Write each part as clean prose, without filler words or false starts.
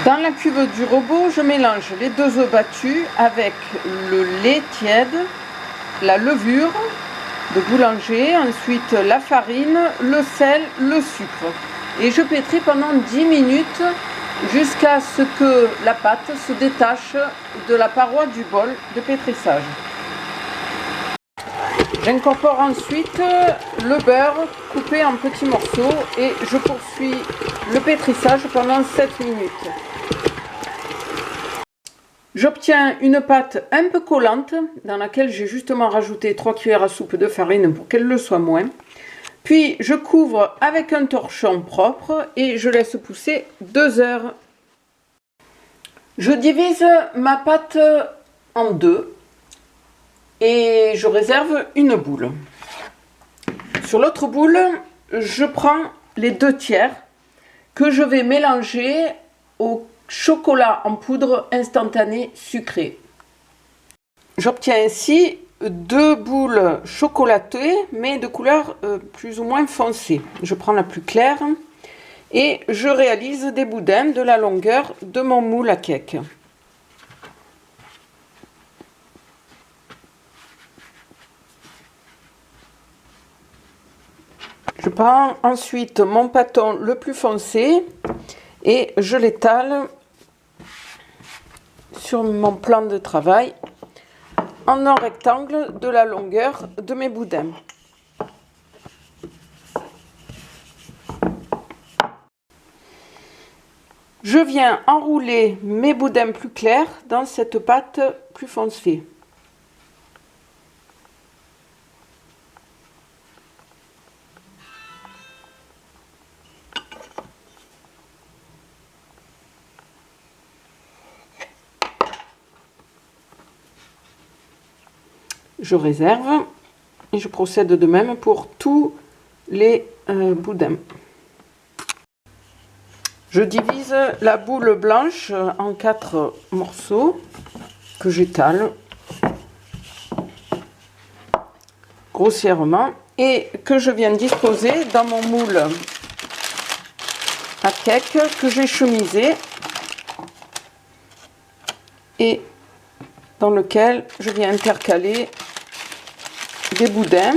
Dans la cuve du robot, je mélange les 2 œufs battus avec le lait tiède, la levure de boulanger, ensuite la farine, le sel, le sucre. Et je pétris pendant 10 minutes jusqu'à ce que la pâte se détache de la paroi du bol de pétrissage. J'incorpore ensuite le beurre coupé en petits morceaux et je poursuis le pétrissage pendant 7 minutes. J'obtiens une pâte un peu collante dans laquelle j'ai justement rajouté 3 cuillères à soupe de farine pour qu'elle le soit moins. Puis je couvre avec un torchon propre et je laisse pousser 2 heures. Je divise ma pâte en 2 et je réserve une boule. Sur l'autre boule, je prends les 2 tiers que je vais mélanger au chocolat en poudre instantané sucré. J'obtiens ainsi 2 boules chocolatées mais de couleur plus ou moins foncée. Je prends la plus claire et je réalise des boudins de la longueur de mon moule à cake. Je prends ensuite mon pâton le plus foncé et je l'étale sur mon plan de travail en un rectangle de la longueur de mes boudins. Je viens enrouler mes boudins plus clairs dans cette pâte plus foncée. Je réserve et je procède de même pour tous les boudins. Je divise la boule blanche en 4 morceaux que j'étale grossièrement et que je viens disposer dans mon moule à cake que j'ai chemisé et dans lequel je viens intercaler des boudins.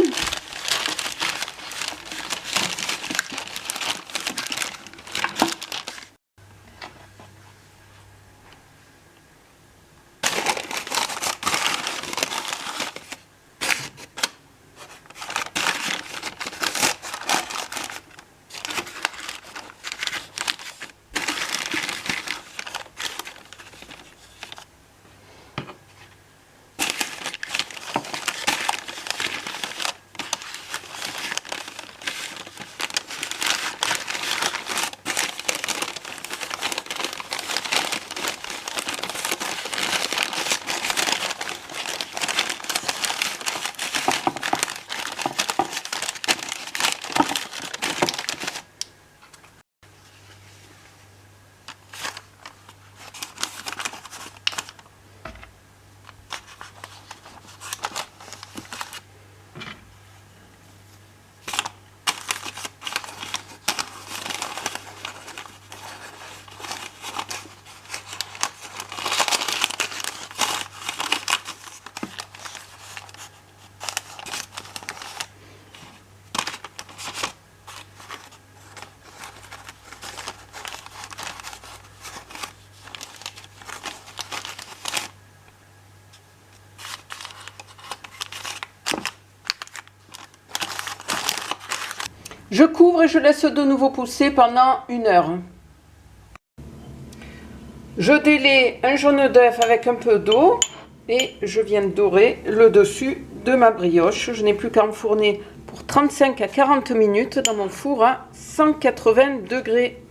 Je couvre et je laisse de nouveau pousser pendant 1 heure. Je délaie un jaune d'œuf avec un peu d'eau et je viens dorer le dessus de ma brioche. Je n'ai plus qu'à enfourner pour 35 à 40 minutes dans mon four à 180 degrés.